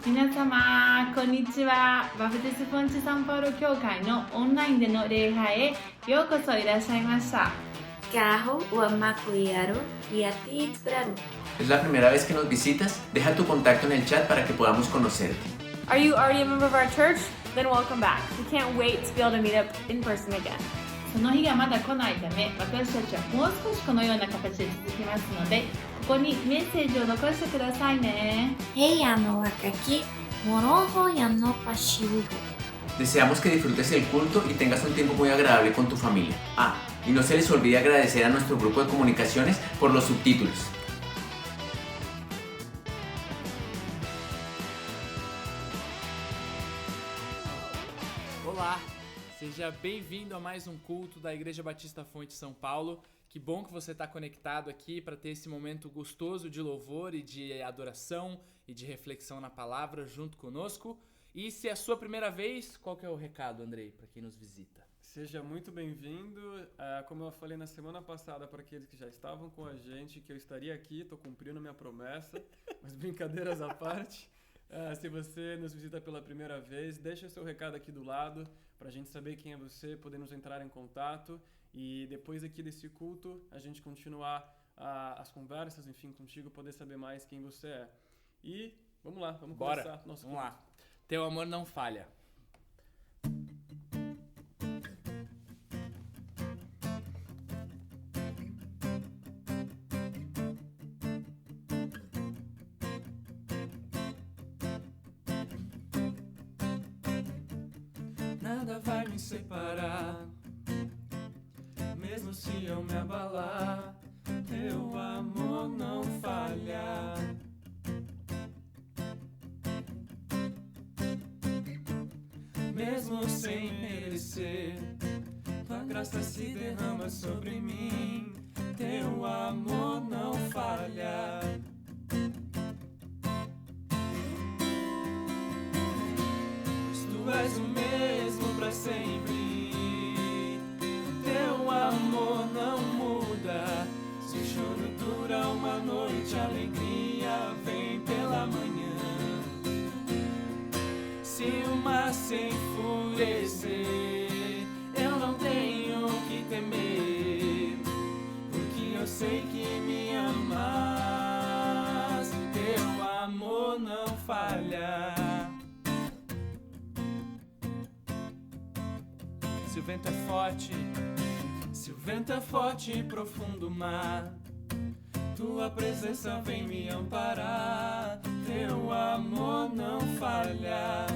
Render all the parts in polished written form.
皆様こんにちは。バプテスポンチサンパウロ教会のオンラインでの礼拝へようこそいらっしゃいました。 Carro o Amacuiaro y a ti Braru. ¿Es la primera vez que nos visitas? Deja tu contacto en el chat para que podamos conocerte. Are you already a member of our church? Then welcome back. We can't wait to be able to meet up in person again. その日がまだ来ないため、私たちはもう少しこのような形で続きますので、ここにメッセージを残してくださいね。 Hey ano wakaki, morojo yano pashiugo. Deseamos que disfrutes el culto y tengas un tiempo muy agradable con tu familia. Y no se les olvide agradecer a nuestro grupo de comunicaciones por los subtítulos. Olá, seja bem-vindo a mais um culto da Igreja Batista Fonte São Paulo. Que bom que você está conectado aqui para ter esse momento gostoso de louvor e de adoração e de reflexão na palavra junto conosco. E se é a sua primeira vez, qual que é o recado, Andrei, para quem nos visita? Seja muito bem-vindo. Como eu falei na semana passada para aqueles que já estavam com a gente, que eu estaria aqui, estou cumprindo minha promessa, mas brincadeiras à parte. Se você nos visita pela primeira vez, deixa o seu recado aqui do lado para a gente saber quem é você, podemos entrar em contato e depois aqui desse culto a gente continuar as conversas, enfim, contigo, poder saber mais quem você é. E vamos lá, vamos começar nosso culto. Vamos lá. Teu amor não falha. Nada vai me separar, mesmo se eu me abalar, teu amor não falha. Mesmo sem merecer, tua graça se derrama sobre mim, teu amor não falha. Pois tu és o mesmo pra sempre, teu amor não muda. Se o choro dura uma noite, a alegria vem pela manhã. Se o mar se enfurecer, eu não tenho que temer, porque eu sei que me amas, teu amor não falha. Se o vento é forte, se o vento é forte e profundo mar, tua presença vem me amparar, teu amor não falha.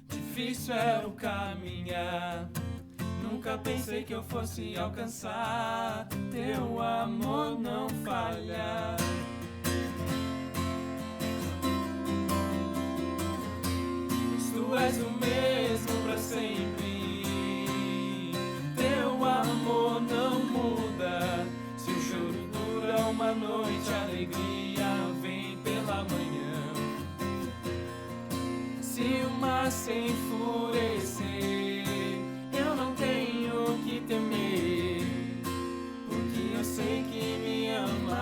Difícil é o caminhar, nunca pensei que eu fosse alcançar, teu amor não falha. Pois tu és o mesmo pra sempre, teu amor não muda. Se o choro dura uma noite, a alegria vem pela manhã. Se o mar se enfurecer, eu não tenho que temer, porque eu sei que me amas,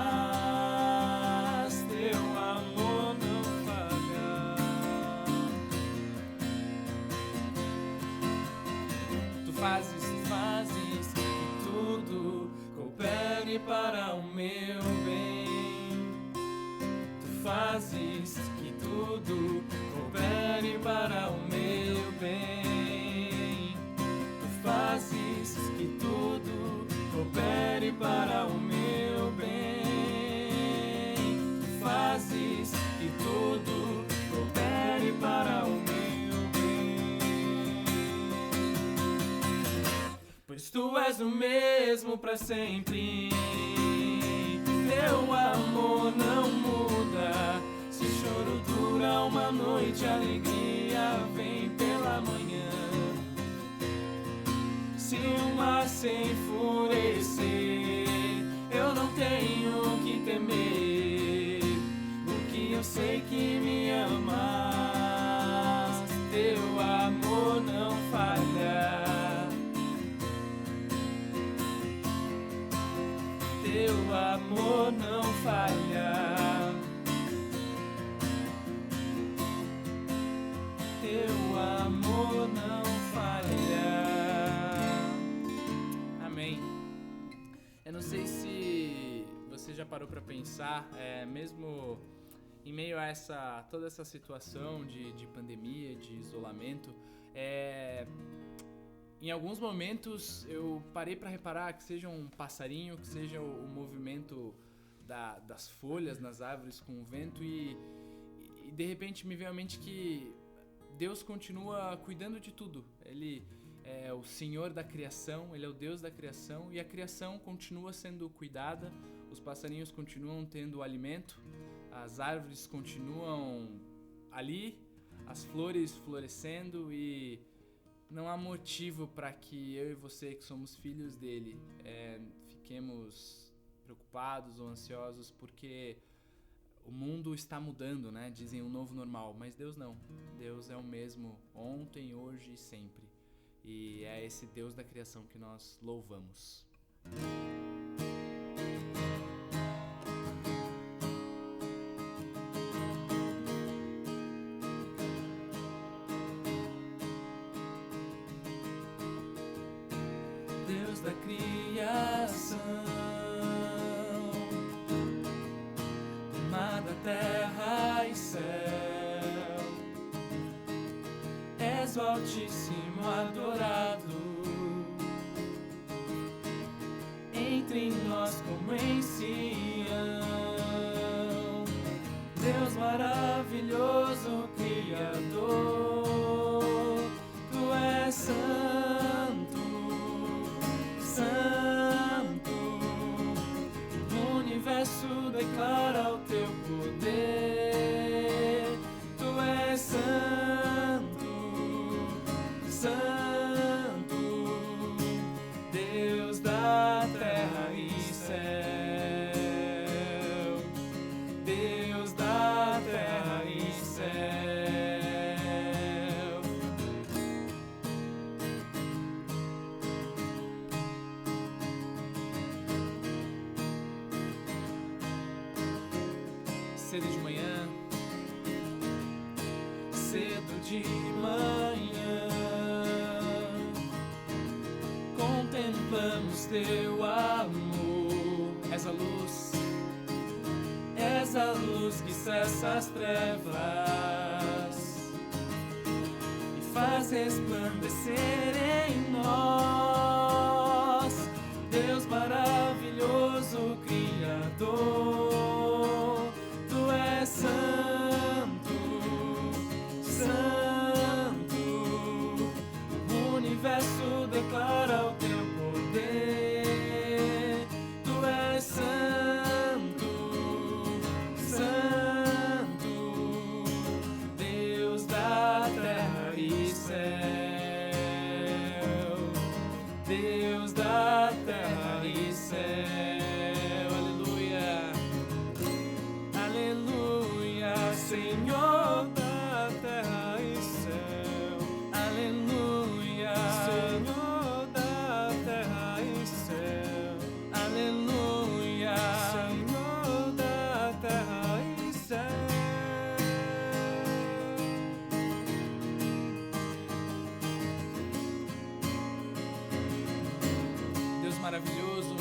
teu amor não falha. Tu fazes que tudo coopere para o meu bem. Tu fazes que tudo coopere para o meu bem. Tu fazes que tudo coopere para o meu bem. Tu fazes que tudo coopere para o meu bem. Pois tu és o mesmo pra sempre, teu amor não muda. Se o choro dura uma noite, a alegria vem pela manhã. Se o mar se enfurecer, eu não tenho que temer, porque eu sei que me amas, teu amor não falha. Teu amor não falha. Teu amor não falha. Amém. Eu não sei se você já parou para pensar, mesmo em meio a toda essa situação de pandemia, de isolamento, em alguns momentos eu parei para reparar que seja um passarinho, que seja o movimento das folhas nas árvores com o vento e de repente me veio à mente que Deus continua cuidando de tudo. Ele é o Senhor da criação, Ele é o Deus da criação e a criação continua sendo cuidada, os passarinhos continuam tendo alimento, as árvores continuam ali, as flores florescendo e não há motivo para que eu e você, que somos filhos dele, fiquemos preocupados ou ansiosos porque o mundo está mudando, né? Dizem um novo normal, mas Deus não. Deus é o mesmo ontem, hoje e sempre. E é esse Deus da criação que nós louvamos. Deus da criação, mar da terra e céu, és o Altíssimo adorado, entre nós como em Sião. Deus maravilhoso, Criador, Tu és santo, santo, o universo declara o Teu poder. Tu és santo, santo, Deus da terra e céu, Deus da terra e céu. Cedo de manhã, Cedo de manhã, contemplamos Teu amor. és És a luz que cessa as trevas e faz resplandecer em nós. Deus maravilhoso, Criador, Tu és santo, santo, o universo declara o Teu poder. Tu és santo, santo, Deus da terra e céu, Deus da terra e céu. Aleluia, aleluia, Senhor da terra e céu. Aleluia, Senhor da terra e céu. Aleluia, Senhor da terra e céu. Deus maravilhoso,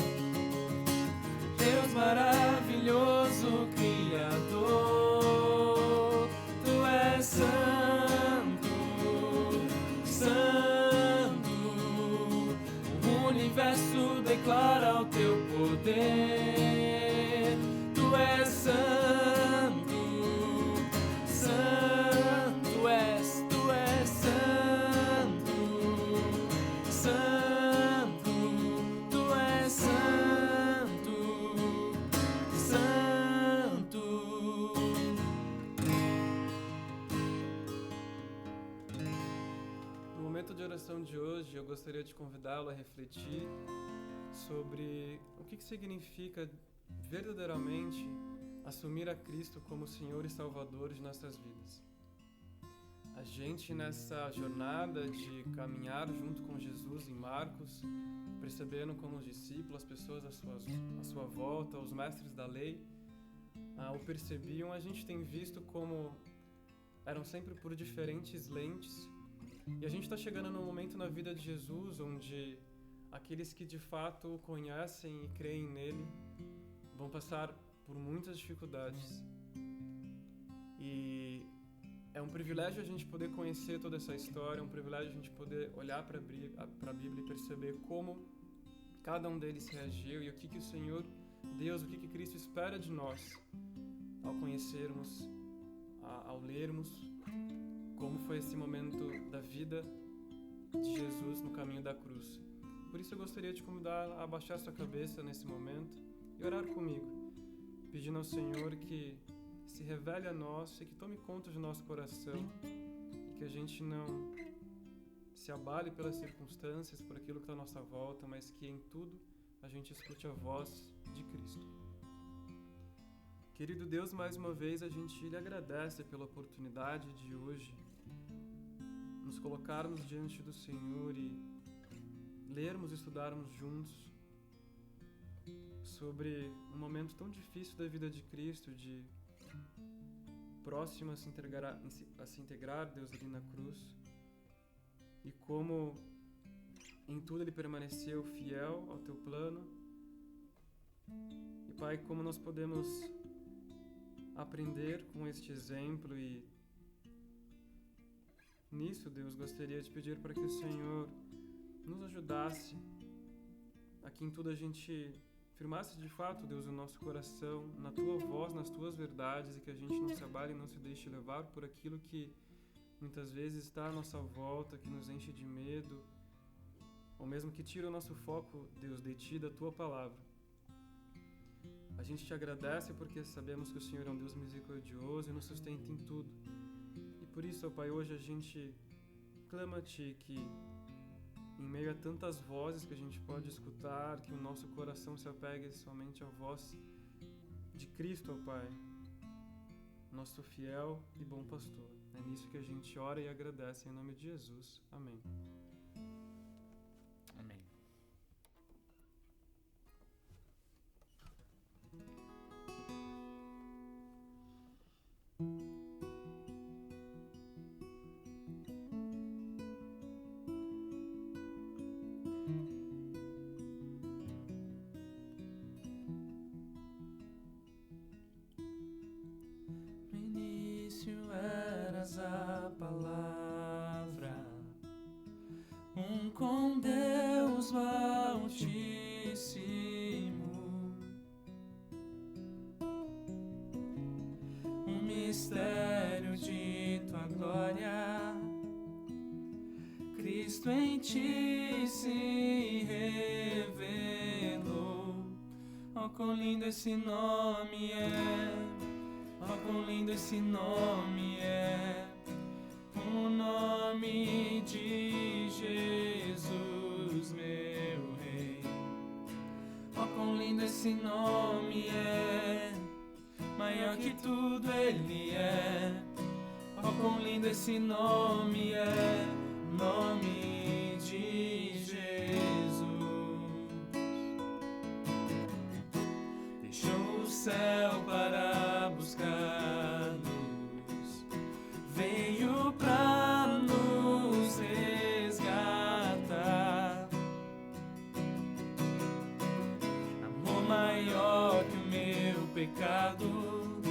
Deus maravilhoso, Criador, Tu és santo, santo, o universo declara o Teu poder. Tu és santo, santo, Tu és santo, santo, Tu és santo, santo. No momento de oração de hoje, eu gostaria de convidá-lo a refletir sobre o que significa verdadeiramente assumir a Cristo como Senhor e Salvador de nossas vidas. a gente nessa jornada de caminhar junto com Jesus em Marcos, percebendo como os discípulos, as pessoas à sua volta, os mestres da lei, o percebiam, a gente tem visto como eram sempre por diferentes lentes. E a gente está chegando num momento na vida de Jesus onde aqueles que de fato o conhecem e creem nele vão passar por muitas dificuldades. E é um privilégio a gente poder conhecer toda essa história, é um privilégio a gente poder olhar para a Bíblia e perceber como cada um deles reagiu e o que o Senhor, Deus, o que Cristo espera de nós ao conhecermos, ao lermos como foi esse momento da vida de Jesus no caminho da cruz. Por isso eu gostaria de convidar a abaixar sua cabeça nesse momento e orar comigo, pedindo ao Senhor que se revele a nós e que tome conta de nosso coração e que a gente não se abale pelas circunstâncias, por aquilo que está à nossa volta, mas que em tudo a gente escute a voz de Cristo. Querido Deus, mais uma vez a gente lhe agradece pela oportunidade de hoje nos colocarmos diante do Senhor e lermos e estudarmos juntos sobre um momento tão difícil da vida de Cristo, de próximo a se integrar, Deus, ali na cruz, e como em tudo Ele permaneceu fiel ao Teu plano. E Pai, como nós podemos aprender com este exemplo, e nisso, Deus, gostaria de pedir para que o Senhor nos ajudasse a que em tudo a gente firmasse de fato, Deus, o nosso coração na Tua voz, nas Tuas verdades, e que a gente não se abale e não se deixe levar por aquilo que muitas vezes está à nossa volta, que nos enche de medo, ou mesmo que tira o nosso foco, Deus, de Ti, da Tua palavra. A gente Te agradece porque sabemos que o Senhor é um Deus misericordioso e nos sustenta em tudo. E por isso, ó Pai, hoje a gente clama a Ti que, em meio a tantas vozes que a gente pode escutar, que o nosso coração se apegue somente à voz de Cristo, ó Pai, nosso fiel e bom pastor. É nisso que a gente ora e agradece, em nome de Jesus. Amém. Amém. Eras a palavra, com Deus Altíssimo, mistério de Tua glória, Cristo em Ti se revelou. Oh, quão lindo esse nome é! Oh, quão lindo esse nome é, o nome de Jesus, meu Rei. Oh, quão lindo esse nome é, maior que tudo Ele é. Oh, quão lindo esse nome é, nome de Jesus. Deixou o céu para buscar luz, veio pra nos resgatar. Amor maior que o meu pecado,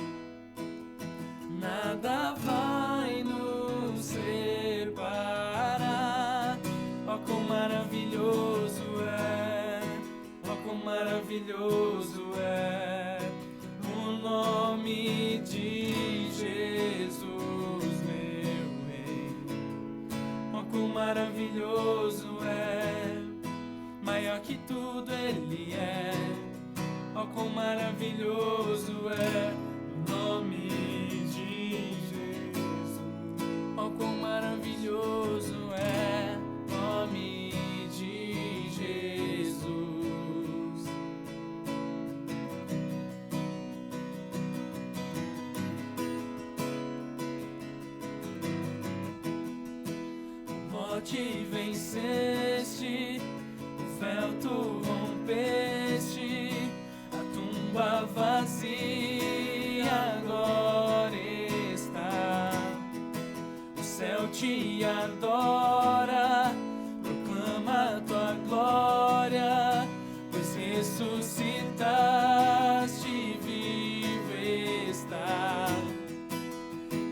nada vai nos separar. Ó, quão maravilhoso é, ó, quão maravilhoso é o nome de Jesus, meu Rei. Oh, quão maravilhoso é, maior que tudo Ele é. Oh, quão maravilhoso é o nome de Jesus. Oh, quão maravilhoso é o nome de Jesus. morte venceste, o véu tu rompeste, a tumba vazia agora está. O céu te adora, proclama tua glória, pois ressuscitaste, vivo está.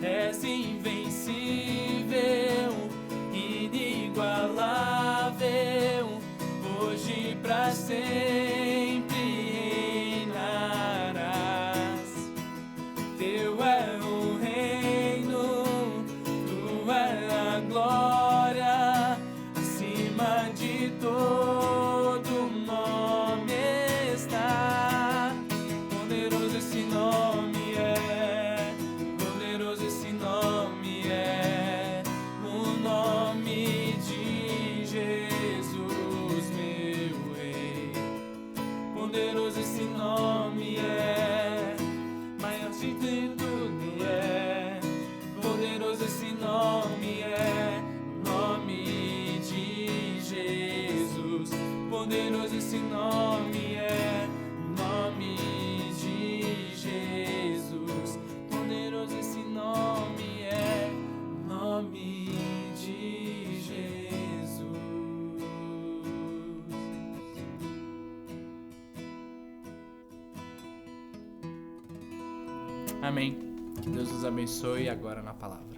És invencível, inigualável, hoje pra sempre reinarás. Teu é o reino, tua é a glória, acima de todo nome está. Poderoso esse nome é, poderoso esse nome é, o nome de Jesus, meu Rei. Poderoso esse nome é, maior de tudo é. Poderoso esse nome é, o nome de Jesus. Poderoso esse nome é, o nome de Jesus. Poderoso esse nome é, o nome de Jesus. Amém. Que Deus nos abençoe agora na palavra.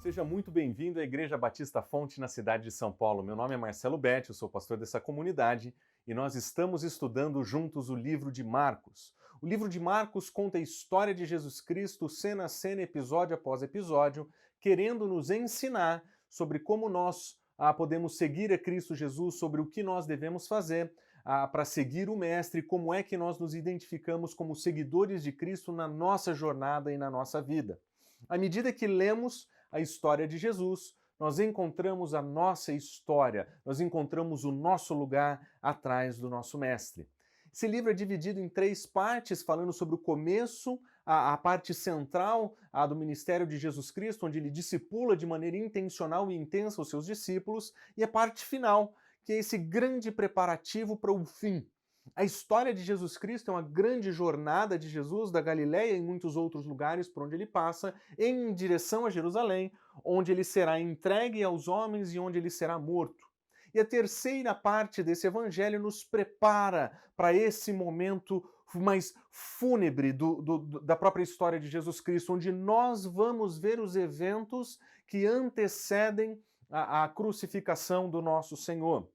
Seja muito bem-vindo à Igreja Batista Fonte na cidade de São Paulo. Meu nome é Marcelo Betti, eu sou pastor dessa comunidade e nós estamos estudando juntos o livro de Marcos. O livro de Marcos conta a história de Jesus Cristo, cena a cena, episódio após episódio, querendo nos ensinar sobre como nós podemos seguir a Cristo Jesus, sobre o que nós devemos fazer para seguir o Mestre, como é que nós nos identificamos como seguidores de Cristo na nossa jornada e na nossa vida. À medida que lemos a história de Jesus, nós encontramos a nossa história, nós encontramos o nosso lugar atrás do nosso Mestre. Esse livro é dividido em 3 partes, falando sobre o começo, a parte central do ministério de Jesus Cristo, onde ele discipula de maneira intencional e intensa os seus discípulos, e a parte final, que é esse grande preparativo para o fim. A história de Jesus Cristo é uma grande jornada de Jesus da Galileia e muitos outros lugares por onde ele passa, em direção a Jerusalém, onde ele será entregue aos homens e onde ele será morto. E a terceira parte desse evangelho nos prepara para esse momento mais fúnebre da própria história de Jesus Cristo, onde nós vamos ver os eventos que antecedem a crucificação do nosso Senhor.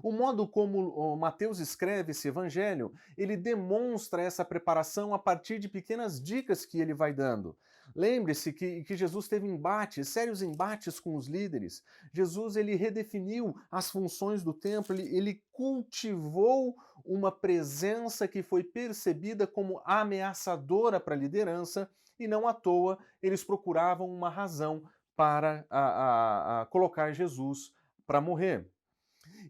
O modo como Mateus escreve esse evangelho, ele demonstra essa preparação a partir de pequenas dicas que ele vai dando. Lembre-se que Jesus teve embates, sérios embates com os líderes. Jesus ele redefiniu as funções do templo, ele cultivou uma presença que foi percebida como ameaçadora para a liderança e não à toa eles procuravam uma razão para colocar Jesus para morrer.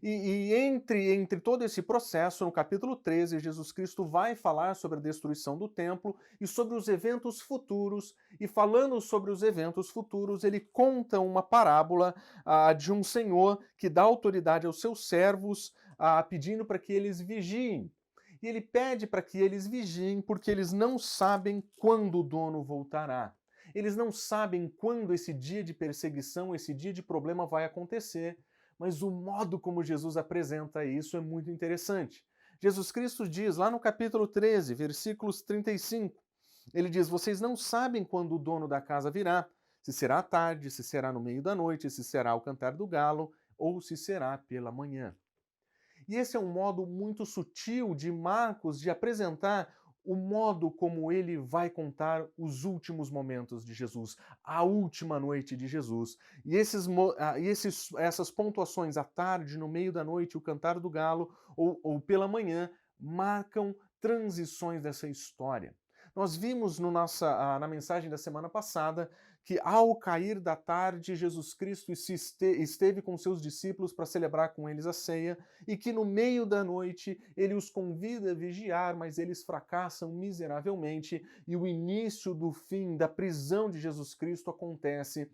E entre todo esse processo, no capítulo 13, Jesus Cristo vai falar sobre a destruição do templo e sobre os eventos futuros, e falando sobre os eventos futuros, ele conta uma parábola de um senhor que dá autoridade aos seus servos, pedindo para que eles vigiem. E ele pede para que eles vigiem porque eles não sabem quando o dono voltará. Eles não sabem quando esse dia de perseguição, esse dia de problema vai acontecer. Mas o modo como Jesus apresenta isso é muito interessante. Jesus Cristo diz, lá no capítulo 13, versículos 35, ele diz, vocês não sabem quando o dono da casa virá, se será à tarde, se será no meio da noite, se será ao cantar do galo ou se será pela manhã. E esse é um modo muito sutil de Marcos de apresentar o modo como ele vai contar os últimos momentos de Jesus, a última noite de Jesus. E essas pontuações, à tarde, no meio da noite, o cantar do galo ou pela manhã, marcam transições dessa história. Nós vimos na mensagem da semana passada que ao cair da tarde, Jesus Cristo esteve com seus discípulos para celebrar com eles a ceia e que no meio da noite ele os convida a vigiar, mas eles fracassam miseravelmente e o início do fim da prisão de Jesus Cristo acontece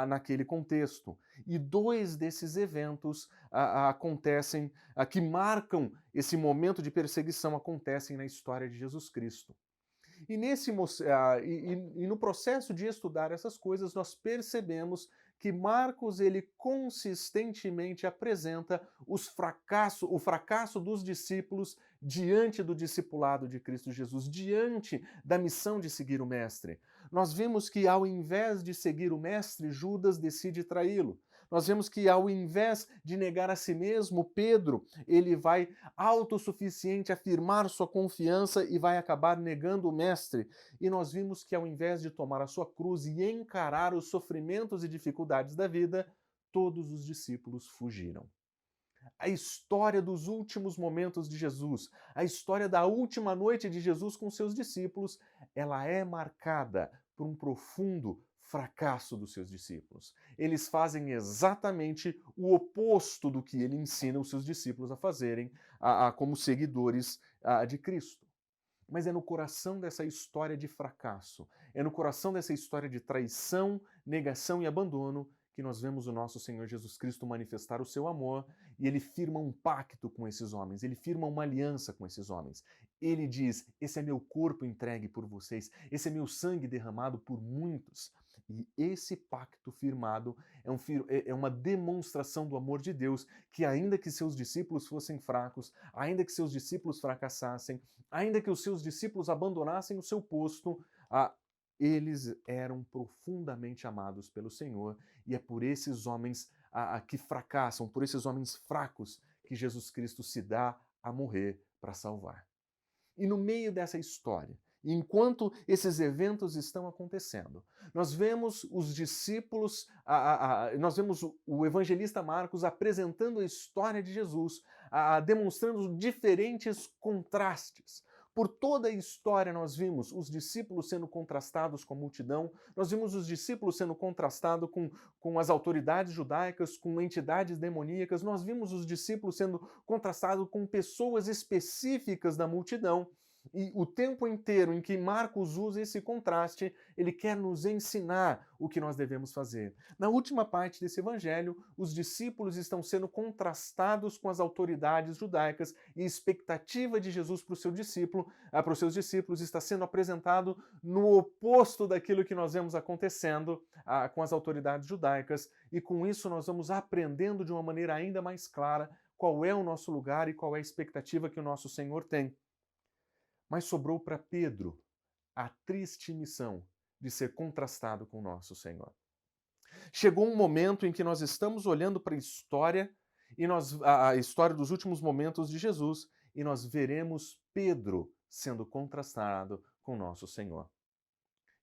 naquele contexto. E dois desses eventos acontecem, que marcam esse momento de perseguição, acontecem na história de Jesus Cristo. E no processo de estudar essas coisas, nós percebemos que Marcos ele consistentemente apresenta o fracasso dos discípulos diante do discipulado de Cristo Jesus, diante da missão de seguir o Mestre. Nós vimos que ao invés de seguir o Mestre, Judas decide traí-lo. Nós vemos que ao invés de negar a si mesmo, Pedro, ele vai autossuficiente afirmar sua confiança e vai acabar negando o Mestre. E nós vimos que ao invés de tomar a sua cruz e encarar os sofrimentos e dificuldades da vida, todos os discípulos fugiram. A história dos últimos momentos de Jesus, a história da última noite de Jesus com seus discípulos, ela é marcada por um profundo fracasso dos seus discípulos. Eles fazem exatamente o oposto do que ele ensina os seus discípulos a fazerem como seguidores de Cristo. Mas é no coração dessa história de fracasso, é no coração dessa história de traição, negação e abandono que nós vemos o nosso Senhor Jesus Cristo manifestar o seu amor e ele firma um pacto com esses homens, ele firma uma aliança com esses homens. Ele diz, esse é meu corpo entregue por vocês, esse é meu sangue derramado por muitos. E esse pacto firmado é uma demonstração do amor de Deus, que ainda que seus discípulos fossem fracos, ainda que seus discípulos fracassassem, ainda que os seus discípulos abandonassem o seu posto, eles eram profundamente amados pelo Senhor, e é por esses homens que fracassam, por esses homens fracos, que Jesus Cristo se dá a morrer para salvar. E no meio dessa história, enquanto esses eventos estão acontecendo, nós vemos os discípulos, nós vemos o evangelista Marcos apresentando a história de Jesus, demonstrando diferentes contrastes. Por toda a história nós vimos os discípulos sendo contrastados com a multidão, nós vimos os discípulos sendo contrastados com as autoridades judaicas, com entidades demoníacas, nós vimos os discípulos sendo contrastados com pessoas específicas da multidão. E o tempo inteiro em que Marcos usa esse contraste, ele quer nos ensinar o que nós devemos fazer. Na última parte desse evangelho, os discípulos estão sendo contrastados com as autoridades judaicas e a expectativa de Jesus para os seus discípulos está sendo apresentado no oposto daquilo que nós vemos acontecendo com as autoridades judaicas, e com isso nós vamos aprendendo de uma maneira ainda mais clara qual é o nosso lugar e qual é a expectativa que o nosso Senhor tem. Mas sobrou para Pedro a triste missão de ser contrastado com o nosso Senhor. Chegou um momento em que nós estamos olhando para a história dos últimos momentos de Jesus, e nós veremos Pedro sendo contrastado com o nosso Senhor.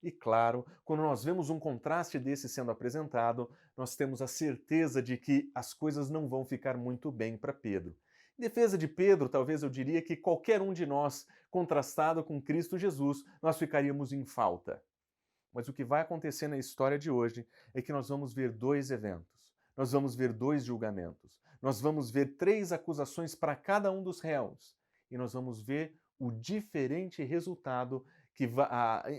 E claro, quando nós vemos um contraste desse sendo apresentado, nós temos a certeza de que as coisas não vão ficar muito bem para Pedro. Em defesa de Pedro, talvez eu diria que qualquer um de nós, contrastado com Cristo Jesus, nós ficaríamos em falta. Mas o que vai acontecer na história de hoje é que nós vamos ver dois eventos, nós vamos ver dois julgamentos, nós vamos ver 3 acusações para cada um dos réus, e nós vamos ver o diferente resultado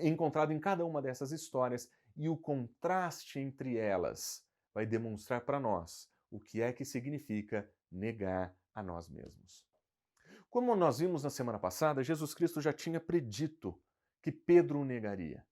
encontrado em cada uma dessas histórias, e o contraste entre elas vai demonstrar para nós o que é que significa negar a nós mesmos. Como nós vimos na semana passada, Jesus Cristo já tinha predito que Pedro o negaria.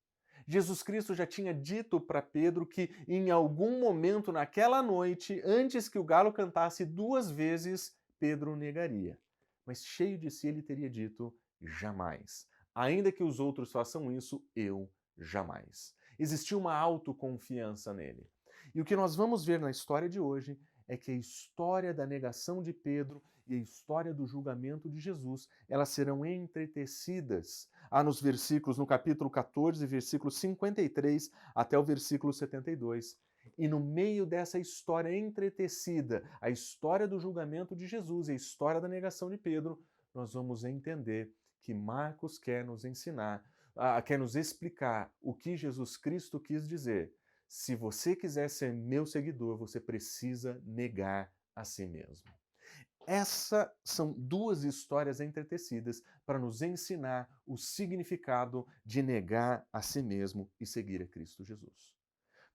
Jesus Cristo já tinha dito para Pedro que em algum momento naquela noite, antes que o galo cantasse 2 vezes, Pedro o negaria. Mas cheio de si ele teria dito, jamais. Ainda que os outros façam isso, eu jamais. existia uma autoconfiança nele. E o que nós vamos ver na história de hoje é que a história da negação de Pedro e a história do julgamento de Jesus, elas serão entretecidas nos versículos, no capítulo 14, versículo 53 até o versículo 72. E no meio dessa história entretecida, a história do julgamento de Jesus e a história da negação de Pedro, nós vamos entender que Marcos quer nos ensinar, quer nos explicar o que Jesus Cristo quis dizer. Se você quiser ser meu seguidor, você precisa negar a si mesmo. Essas são duas histórias entretecidas para nos ensinar o significado de negar a si mesmo e seguir a Cristo Jesus.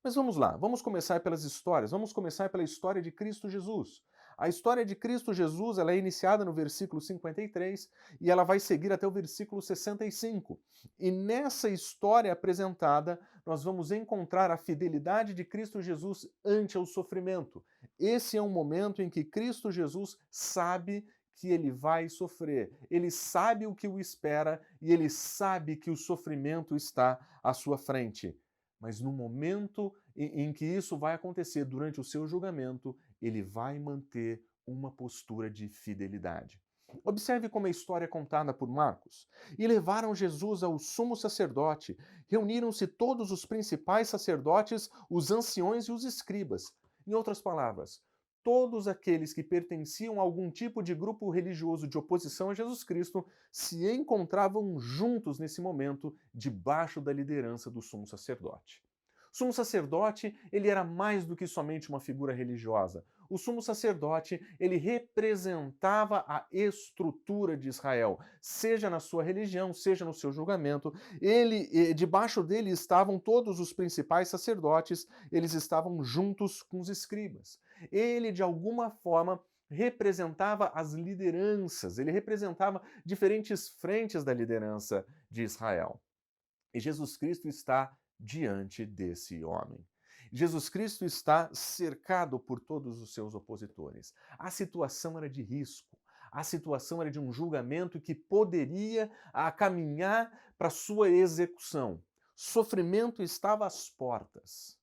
Mas vamos lá, vamos começar pelas histórias, vamos começar pela história de Cristo Jesus. A história de Cristo Jesus, ela é iniciada no versículo 53 e ela vai seguir até o versículo 65. E nessa história apresentada, nós vamos encontrar a fidelidade de Cristo Jesus ante o sofrimento. Esse é um momento em que Cristo Jesus sabe que ele vai sofrer. Ele sabe o que o espera e ele sabe que o sofrimento está à sua frente. Mas no momento em que isso vai acontecer, durante o seu julgamento, ele vai manter uma postura de fidelidade. Observe como a história é contada por Marcos. E levaram Jesus ao sumo sacerdote. Reuniram-se todos os principais sacerdotes, os anciões e os escribas. Em outras palavras, todos aqueles que pertenciam a algum tipo de grupo religioso de oposição a Jesus Cristo se encontravam juntos nesse momento, debaixo da liderança do sumo sacerdote. O sumo sacerdote, ele era mais do que somente uma figura religiosa. O sumo sacerdote, ele representava a estrutura de Israel, seja na sua religião, seja no seu julgamento. Debaixo dele estavam todos os principais sacerdotes, eles estavam juntos com os escribas. Ele, de alguma forma, representava as lideranças, ele representava diferentes frentes da liderança de Israel. E Jesus Cristo está diante desse homem. Jesus Cristo está cercado por todos os seus opositores. A situação era de risco, a situação era de um julgamento que poderia caminhar para sua execução. Sofrimento estava às portas,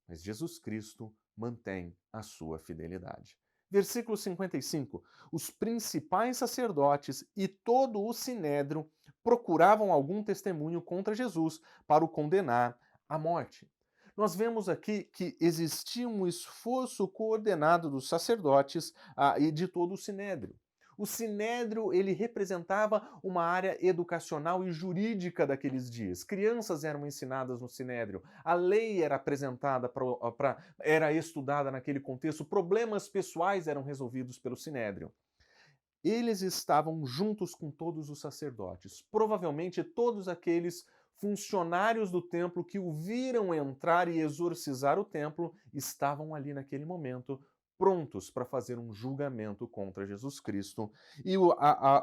mas Jesus Cristo mantém a sua fidelidade. Versículo 55. Os principais sacerdotes e todo o sinédrio procuravam algum testemunho contra Jesus para o condenar à morte. Nós vemos aqui que existia um esforço coordenado dos sacerdotes e de todo o sinédrio. O sinédrio, ele representava uma área educacional e jurídica daqueles dias. Crianças eram ensinadas no sinédrio, a lei era apresentada, era estudada naquele contexto, problemas pessoais eram resolvidos pelo sinédrio. Eles estavam juntos com todos os sacerdotes, provavelmente todos aqueles funcionários do templo que o viram entrar e exorcizar o templo estavam ali naquele momento, prontos para fazer um julgamento contra Jesus Cristo. E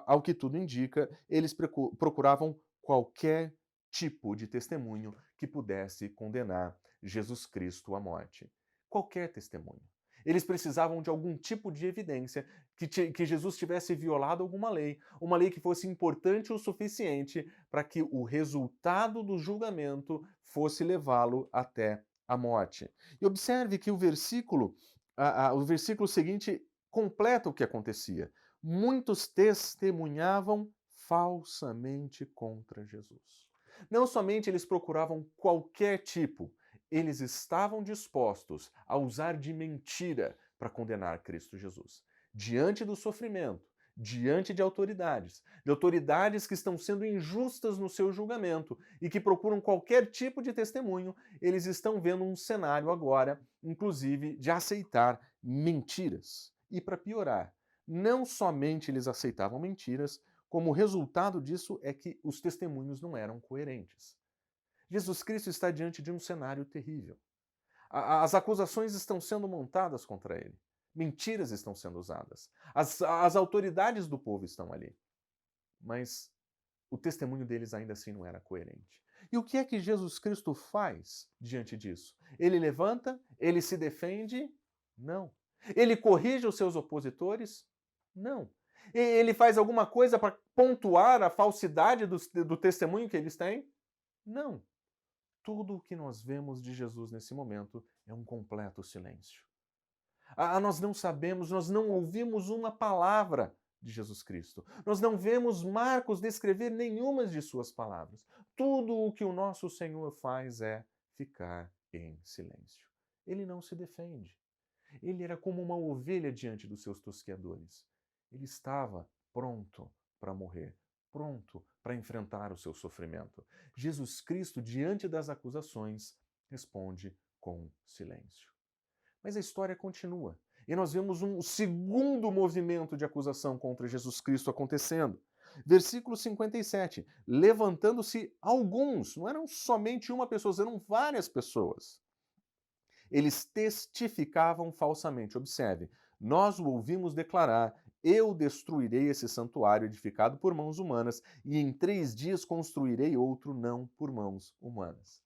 ao que tudo indica, eles procuravam qualquer tipo de testemunho que pudesse condenar Jesus Cristo à morte. Qualquer testemunho. Eles precisavam de algum tipo de evidência que Jesus tivesse violado alguma lei, uma lei que fosse importante o suficiente para que o resultado do julgamento fosse levá-lo até a morte. E observe que o versículo seguinte completa o que acontecia. Muitos testemunhavam falsamente contra Jesus. Não somente eles procuravam qualquer tipo, eles estavam dispostos a usar de mentira para condenar Cristo Jesus. Diante do sofrimento, diante de autoridades que estão sendo injustas no seu julgamento e que procuram qualquer tipo de testemunho, eles estão vendo um cenário agora, inclusive, de aceitar mentiras. E para piorar, não somente eles aceitavam mentiras, como o resultado disso é que os testemunhos não eram coerentes. Jesus Cristo está diante de um cenário terrível. As acusações estão sendo montadas contra ele. Mentiras estão sendo usadas. As autoridades do povo estão ali. Mas o testemunho deles ainda assim não era coerente. E o que é que Jesus Cristo faz diante disso? Ele levanta? Ele se defende? Não. Ele corrige os seus opositores? Não. Ele faz alguma coisa para pontuar a falsidade do testemunho que eles têm? Não. tudo o que nós vemos de Jesus nesse momento é um completo silêncio. Nós não sabemos, nós não ouvimos uma palavra de Jesus Cristo. Nós não vemos Marcos descrever nenhuma de suas palavras. Tudo o que o nosso Senhor faz é ficar em silêncio. Ele não se defende. Ele era como uma ovelha diante dos seus tosqueadores. Ele estava pronto para morrer, pronto para enfrentar o seu sofrimento. Jesus Cristo, diante das acusações, responde com silêncio. Mas a história continua. E nós vemos um segundo movimento de acusação contra Jesus Cristo acontecendo. Versículo 57. Levantando-se alguns, não eram somente uma pessoa, eram várias pessoas. Eles testificavam falsamente. Observe, nós o ouvimos declarar: eu destruirei esse santuário edificado por mãos humanas e em 3 dias construirei outro não por mãos humanas.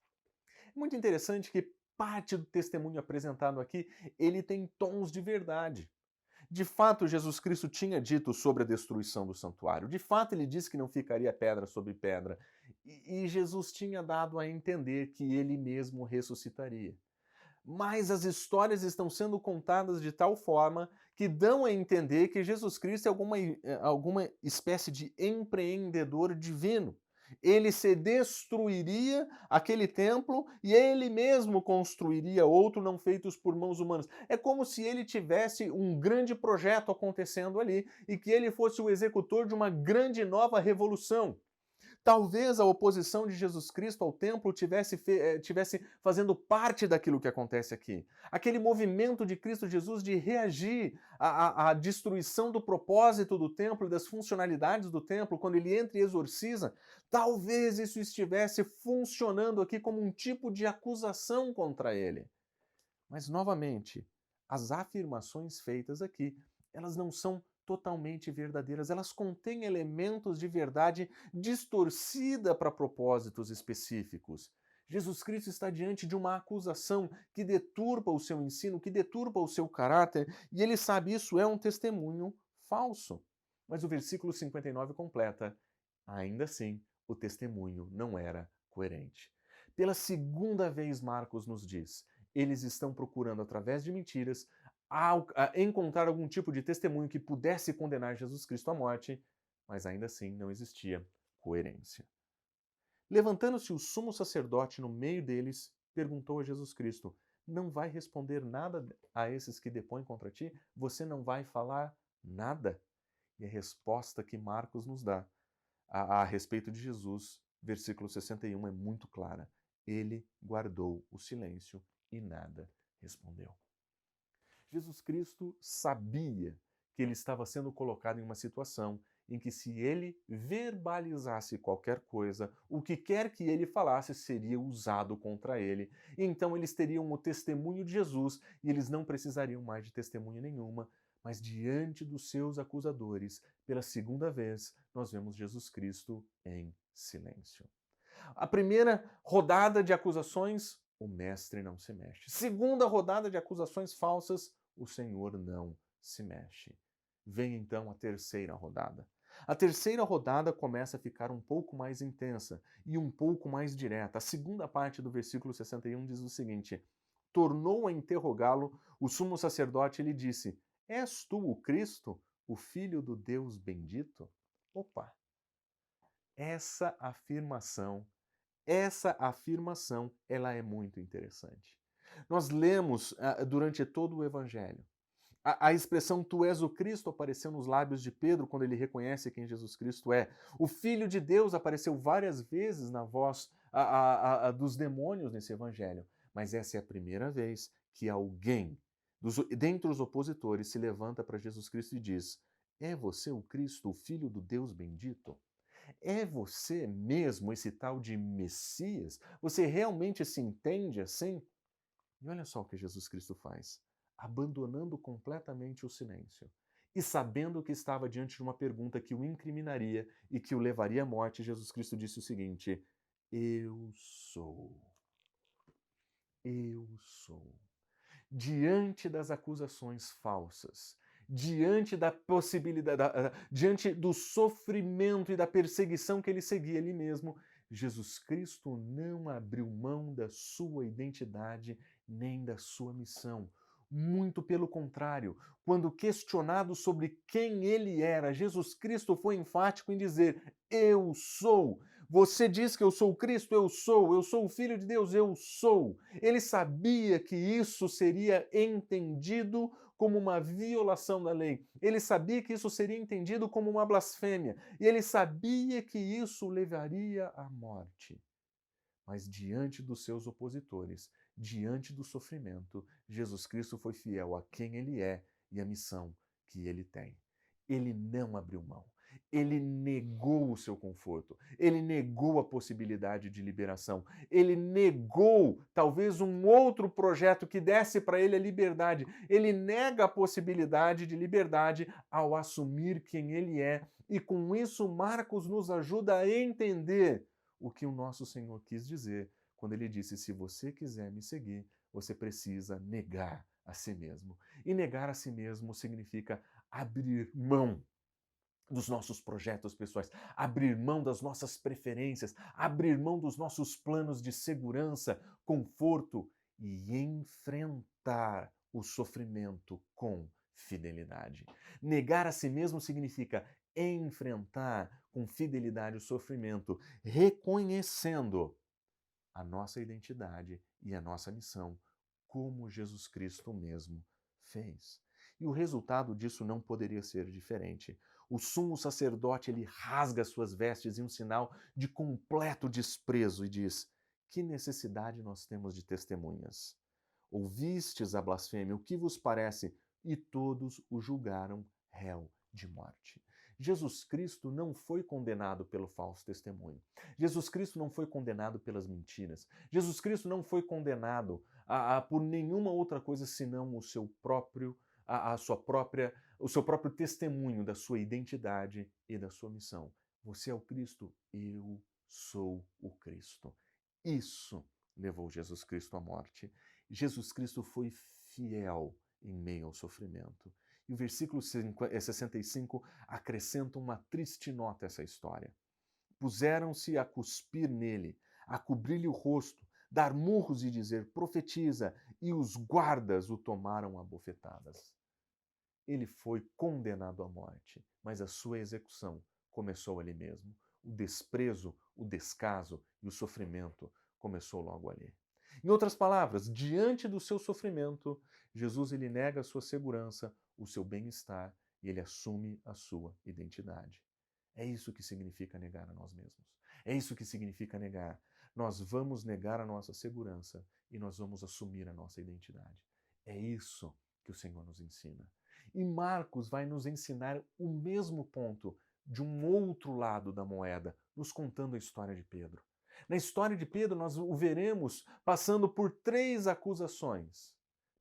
É muito interessante que parte do testemunho apresentado aqui, ele tem tons de verdade. De fato, Jesus Cristo tinha dito sobre a destruição do santuário. De fato, ele disse que não ficaria pedra sobre pedra. E Jesus tinha dado a entender que ele mesmo ressuscitaria. Mas as histórias estão sendo contadas de tal forma que dão a entender que Jesus Cristo é alguma espécie de empreendedor divino. Ele se destruiria aquele templo e ele mesmo construiria outro não feitos por mãos humanas. É como se ele tivesse um grande projeto acontecendo ali e que ele fosse o executor de uma grande nova revolução. Talvez a oposição de Jesus Cristo ao templo tivesse fazendo parte daquilo que acontece aqui. Aquele movimento de Cristo Jesus de reagir à destruição do propósito do templo e das funcionalidades do templo, quando ele entra e exorciza, talvez isso estivesse funcionando aqui como um tipo de acusação contra ele. Mas, novamente, as afirmações feitas aqui, elas não são totalmente verdadeiras. Elas contêm elementos de verdade distorcida para propósitos específicos. Jesus Cristo está diante de uma acusação que deturpa o seu ensino, que deturpa o seu caráter, e ele sabe isso é um testemunho falso. Mas o versículo 59 completa: ainda assim, o testemunho não era coerente. Pela segunda vez, Marcos nos diz: eles estão procurando, através de mentiras, a encontrar algum tipo de testemunho que pudesse condenar Jesus Cristo à morte, mas ainda assim não existia coerência. Levantando-se o sumo sacerdote no meio deles, perguntou a Jesus Cristo: não vai responder nada a esses que depõem contra ti? Você não vai falar nada? E a resposta que Marcos nos dá a respeito de Jesus, versículo 61, é muito clara. Ele guardou o silêncio e nada respondeu. Jesus Cristo sabia que ele estava sendo colocado em uma situação em que, se ele verbalizasse qualquer coisa, o que quer que ele falasse seria usado contra ele. E então eles teriam o testemunho de Jesus e eles não precisariam mais de testemunha nenhuma, mas diante dos seus acusadores, pela segunda vez, nós vemos Jesus Cristo em silêncio. A primeira rodada de acusações, o mestre não se mexe. Segunda rodada de acusações falsas, o Senhor não se mexe. Vem então a terceira rodada. A terceira rodada começa a ficar um pouco mais intensa e um pouco mais direta. A segunda parte do versículo 61 diz o seguinte: tornou a interrogá-lo o sumo sacerdote e lhe disse: és tu o Cristo, o Filho do Deus bendito? Opa! Essa afirmação, ela é muito interessante. Nós lemos durante todo o Evangelho. A expressão tu és o Cristo apareceu nos lábios de Pedro quando ele reconhece quem Jesus Cristo é. O Filho de Deus apareceu várias vezes na voz dos demônios nesse Evangelho. Mas essa é a primeira vez que alguém, dentre os opositores, se levanta para Jesus Cristo e diz: é você o Cristo, o Filho do Deus bendito? É você mesmo esse tal de Messias? Você realmente se entende assim? E olha só o que Jesus Cristo faz. Abandonando completamente o silêncio e sabendo que estava diante de uma pergunta que o incriminaria e que o levaria à morte, Jesus Cristo disse o seguinte: eu sou. Eu sou. Diante das acusações falsas, diante da possibilidade, diante do sofrimento e da perseguição que ele seguia ali mesmo, Jesus Cristo não abriu mão da sua identidade nem da sua missão. Muito pelo contrário, quando questionado sobre quem ele era, Jesus Cristo foi enfático em dizer: Eu sou. Você diz que eu sou o Cristo? Eu sou o Filho de Deus? Eu sou. Ele sabia que isso seria entendido como uma violação da lei. Ele sabia que isso seria entendido como uma blasfêmia. E ele sabia que isso o levaria à morte. Mas diante dos seus opositores, diante do sofrimento, Jesus Cristo foi fiel a quem ele é e à missão que ele tem. Ele não abriu mão. Ele negou o seu conforto. Ele negou a possibilidade de liberação. Ele negou talvez um outro projeto que desse para ele a liberdade. Ele nega a possibilidade de liberdade ao assumir quem ele é. E com isso, Marcos nos ajuda a entender o que o nosso Senhor quis dizer quando ele disse: se você quiser me seguir, você precisa negar a si mesmo. E negar a si mesmo significa abrir mão dos nossos projetos pessoais, abrir mão das nossas preferências, abrir mão dos nossos planos de segurança, conforto e enfrentar o sofrimento com fidelidade. Negar a si mesmo significa enfrentar com fidelidade o sofrimento, reconhecendo a nossa identidade e a nossa missão, como Jesus Cristo mesmo fez. E o resultado disso não poderia ser diferente. O sumo sacerdote, ele rasga suas vestes em um sinal de completo desprezo e diz: que necessidade nós temos de testemunhas? Ouvistes a blasfêmia, o que vos parece? E todos o julgaram réu de morte. Jesus Cristo não foi condenado pelo falso testemunho. Jesus Cristo não foi condenado pelas mentiras. Jesus Cristo não foi condenado por nenhuma outra coisa senão o seu próprio testemunho da sua identidade e da sua missão. Você é o Cristo? Eu sou o Cristo. Isso levou Jesus Cristo à morte. Jesus Cristo foi fiel em meio ao sofrimento. E o versículo 65 acrescenta uma triste nota a essa história. Puseram-se a cuspir nele, a cobrir-lhe o rosto, dar murros e dizer: profetiza, e os guardas o tomaram a bofetadas. Ele foi condenado à morte, mas a sua execução começou ali mesmo. O desprezo, o descaso e o sofrimento começou logo ali. Em outras palavras, diante do seu sofrimento, Jesus ele nega a sua segurança, o seu bem-estar e ele assume a sua identidade. É isso que significa negar a nós mesmos. É isso que significa negar. Nós vamos negar a nossa segurança e nós vamos assumir a nossa identidade. É isso que o Senhor nos ensina. E Marcos vai nos ensinar o mesmo ponto de um outro lado da moeda, nos contando a história de Pedro. Na história de Pedro, nós o veremos passando por 3 acusações,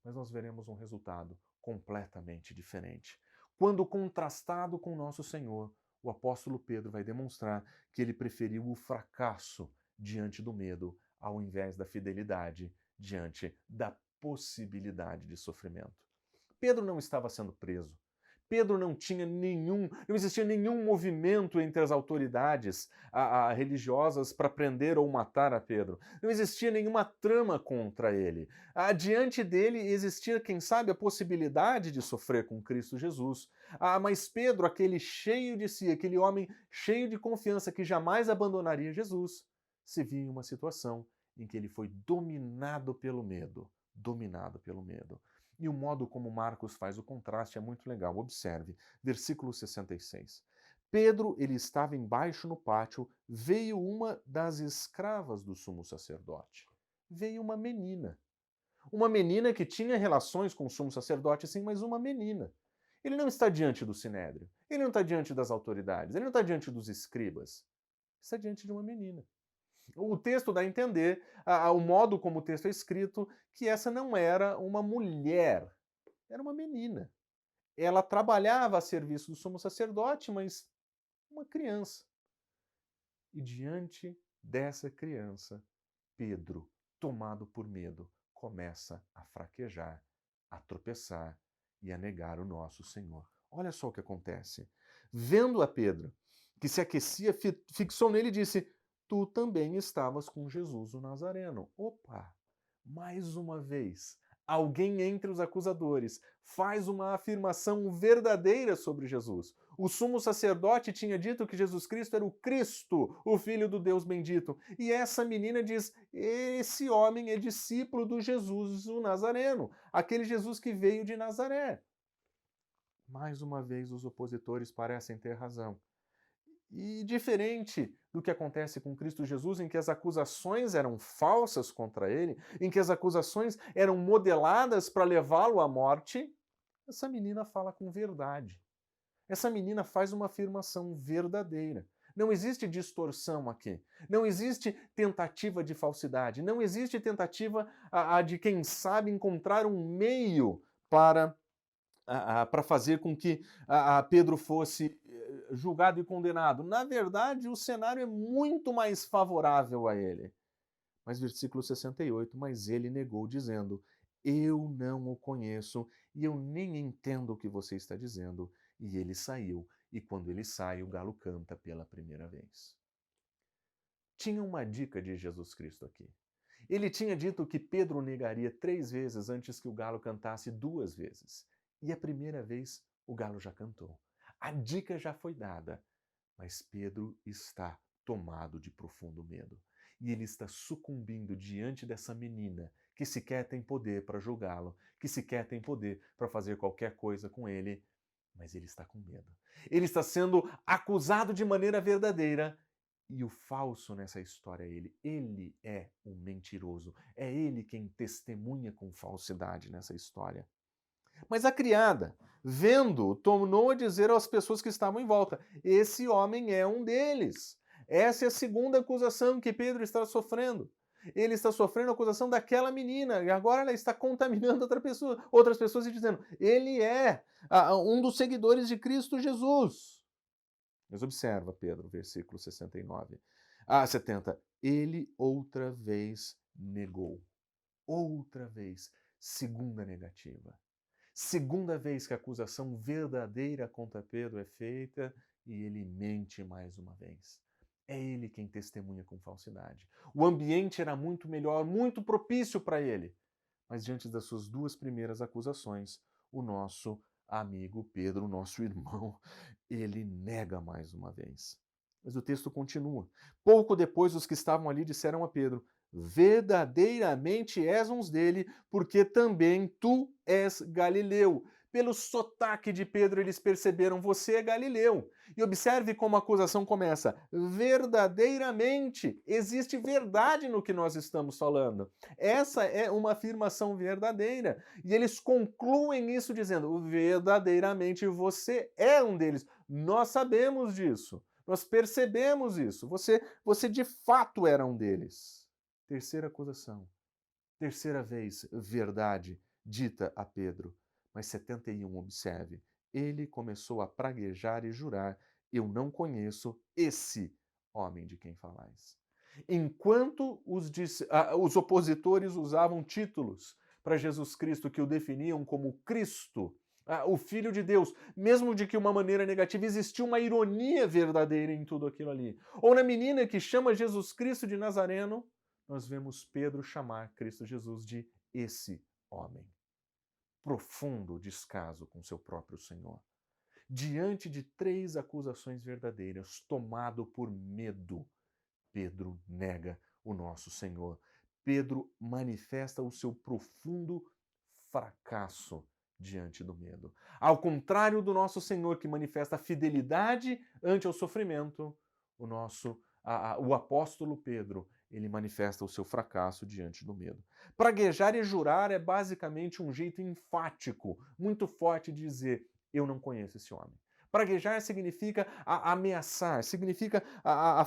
mas nós veremos um resultado completamente diferente. Quando contrastado com o nosso Senhor, o apóstolo Pedro vai demonstrar que ele preferiu o fracasso diante do medo, ao invés da fidelidade diante da possibilidade de sofrimento. Pedro não estava sendo preso. Pedro não existia nenhum movimento entre as autoridades religiosas para prender ou matar a Pedro. Não existia nenhuma trama contra ele. Diante dele existia, quem sabe, a possibilidade de sofrer com Cristo Jesus. Mas Pedro, aquele cheio de si, aquele homem cheio de confiança que jamais abandonaria Jesus, se viu em uma situação em que ele foi dominado pelo medo. Dominado pelo medo. E o modo como Marcos faz o contraste é muito legal. Observe, versículo 66. Pedro, ele estava embaixo no pátio, veio uma das escravas do sumo sacerdote. Veio uma menina. Uma menina que tinha relações com o sumo sacerdote, sim, mas uma menina. Ele não está diante do sinédrio, ele não está diante das autoridades, ele não está diante dos escribas. Está diante de uma menina. O texto dá a entender, o modo como o texto é escrito, que essa não era uma mulher, era uma menina. Ela trabalhava a serviço do sumo sacerdote, mas uma criança. E diante dessa criança, Pedro, tomado por medo, começa a fraquejar, a tropeçar e a negar o nosso Senhor. Olha só o que acontece. Vendo a Pedro, que se aquecia, fixou nele e disse: tu também estavas com Jesus o Nazareno. Opa! Mais uma vez, alguém entre os acusadores faz uma afirmação verdadeira sobre Jesus. O sumo sacerdote tinha dito que Jesus Cristo era o Cristo, o Filho do Deus bendito. E essa menina diz: esse homem é discípulo do Jesus o Nazareno, aquele Jesus que veio de Nazaré. Mais uma vez, os opositores parecem ter razão. E diferente do que acontece com Cristo Jesus, em que as acusações eram falsas contra ele, em que as acusações eram modeladas para levá-lo à morte, essa menina fala com verdade. Essa menina faz uma afirmação verdadeira. Não existe distorção aqui. Não existe tentativa de falsidade. Não existe tentativa de, quem sabe, encontrar um meio para fazer com que Pedro fosse julgado e condenado. Na verdade, o cenário é muito mais favorável a ele. Mas versículo 68, mas ele negou, dizendo: eu não o conheço e eu nem entendo o que você está dizendo. E ele saiu, e quando ele sai, o galo canta pela primeira vez. Tinha uma dica de Jesus Cristo aqui. Ele tinha dito que Pedro negaria 3 vezes antes que o galo cantasse 2 vezes. E a primeira vez o galo já cantou. A dica já foi dada, mas Pedro está tomado de profundo medo. E ele está sucumbindo diante dessa menina que sequer tem poder para julgá-lo, que sequer tem poder para fazer qualquer coisa com ele, mas ele está com medo. Ele está sendo acusado de maneira verdadeira. E o falso nessa história é ele. Ele é o mentiroso. É ele quem testemunha com falsidade nessa história. Mas a criada, vendo, tornou a dizer às pessoas que estavam em volta: esse homem é um deles. Essa é a segunda acusação que Pedro está sofrendo. Ele está sofrendo a acusação daquela menina, e agora ela está contaminando outras pessoas e dizendo: ele é um dos seguidores de Cristo Jesus. Mas observa, Pedro, versículo 69. 70. Ele outra vez negou. Outra vez. Segunda negativa. Segunda vez que a acusação verdadeira contra Pedro é feita e ele mente mais uma vez. É ele quem testemunha com falsidade. O ambiente era muito melhor, muito propício para ele. Mas diante das suas 2 primeiras acusações, o nosso amigo Pedro, o nosso irmão, ele nega mais uma vez. Mas o texto continua. Pouco depois, os que estavam ali disseram a Pedro: verdadeiramente és um dele, porque também tu és galileu. Pelo sotaque de Pedro, eles perceberam: você é galileu. E observe como a acusação começa: verdadeiramente. Existe verdade no que nós estamos falando. Essa é uma afirmação verdadeira. E eles concluem isso dizendo: verdadeiramente você é um deles. Nós sabemos disso. Nós percebemos isso. Você de fato era um deles. Terceira acusação. Terceira vez, verdade dita a Pedro. Mas 71, observe, ele começou a praguejar e jurar: eu não conheço esse homem de quem falais. Enquanto os opositores usavam títulos para Jesus Cristo que o definiam como Cristo, o Filho de Deus, mesmo de que uma maneira negativa, existia uma ironia verdadeira em tudo aquilo ali. Ou na menina que chama Jesus Cristo de Nazareno, nós vemos Pedro chamar Cristo Jesus de esse homem. Profundo descaso com seu próprio Senhor. Diante de 3 acusações verdadeiras, tomado por medo, Pedro nega o nosso Senhor. Pedro manifesta o seu profundo fracasso diante do medo. Ao contrário do nosso Senhor, que manifesta fidelidade ante o sofrimento, o apóstolo Pedro, ele manifesta o seu fracasso diante do medo. Praguejar e jurar é basicamente um jeito enfático, muito forte de dizer: eu não conheço esse homem. Praguejar significa ameaçar, significa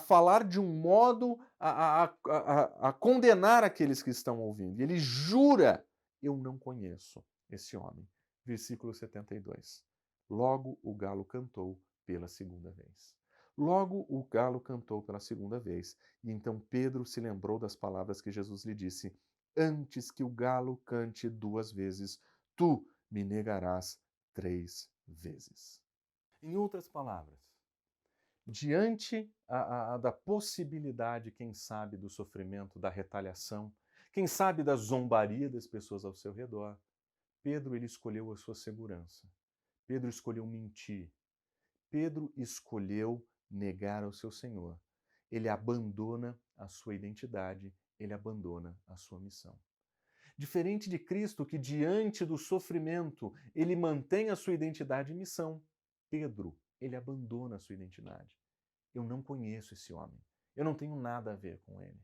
falar de um modo a condenar aqueles que estão ouvindo. Ele jura: eu não conheço esse homem. Versículo 72. Logo o galo cantou pela segunda vez. Logo o galo cantou pela segunda vez, e então Pedro se lembrou das palavras que Jesus lhe disse: antes que o galo cante 2 vezes, tu me negarás 3 vezes. Em outras palavras, diante da possibilidade, quem sabe, do sofrimento, da retaliação, quem sabe da zombaria das pessoas ao seu redor, Pedro ele escolheu a sua segurança. Pedro escolheu mentir. Pedro escolheu negar ao seu Senhor. Ele abandona a sua identidade, ele abandona a sua missão. Diferente de Cristo, que diante do sofrimento ele mantém a sua identidade e missão, Pedro, ele abandona a sua identidade. Eu não conheço esse homem. Eu não tenho nada a ver com ele.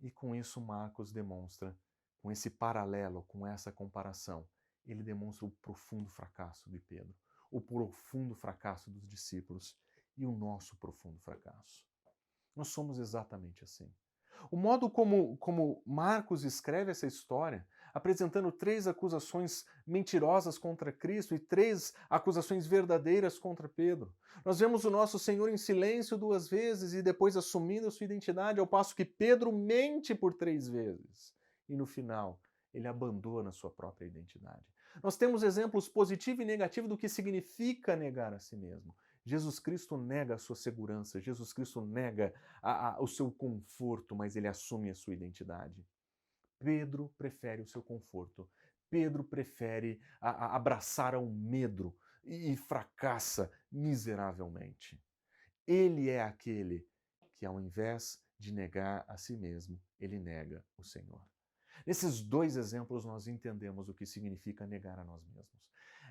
E com isso Marcos demonstra, com esse paralelo, com essa comparação, ele demonstra o profundo fracasso de Pedro, o profundo fracasso dos discípulos e o nosso profundo fracasso. Nós somos exatamente assim. O modo como Marcos escreve essa história, apresentando 3 acusações mentirosas contra Cristo e 3 acusações verdadeiras contra Pedro. Nós vemos o nosso Senhor em silêncio 2 vezes e depois assumindo a sua identidade, ao passo que Pedro mente por 3 vezes. E no final, ele abandona a sua própria identidade. Nós temos exemplos positivo e negativo do que significa negar a si mesmo. Jesus Cristo nega a sua segurança, Jesus Cristo nega o seu conforto, mas ele assume a sua identidade. Pedro prefere o seu conforto. Pedro prefere abraçar ao medo e fracassa miseravelmente. Ele é aquele que, ao invés de negar a si mesmo, ele nega o Senhor. Nesses 2 exemplos, nós entendemos o que significa negar a nós mesmos.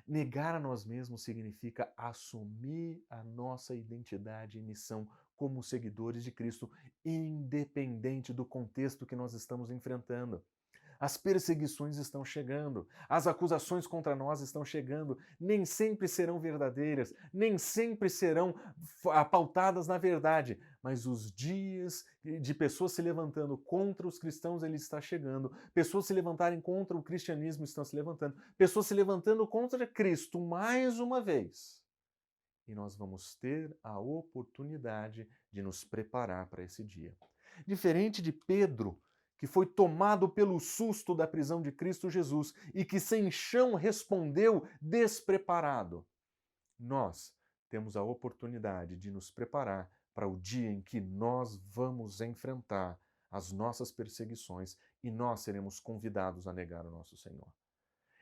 Negar a nós mesmos significa assumir a nossa identidade e missão como seguidores de Cristo, independente do contexto que nós estamos enfrentando. As perseguições estão chegando, as acusações contra nós estão chegando, nem sempre serão verdadeiras, nem sempre serão pautadas na verdade, mas os dias de pessoas se levantando contra os cristãos, ele está chegando, pessoas se levantarem contra o cristianismo estão se levantando, pessoas se levantando contra Cristo mais uma vez. E nós vamos ter a oportunidade de nos preparar para esse dia. Diferente de Pedro, que foi tomado pelo susto da prisão de Cristo Jesus e que sem chão respondeu despreparado. Nós temos a oportunidade de nos preparar para o dia em que nós vamos enfrentar as nossas perseguições e nós seremos convidados a negar o nosso Senhor.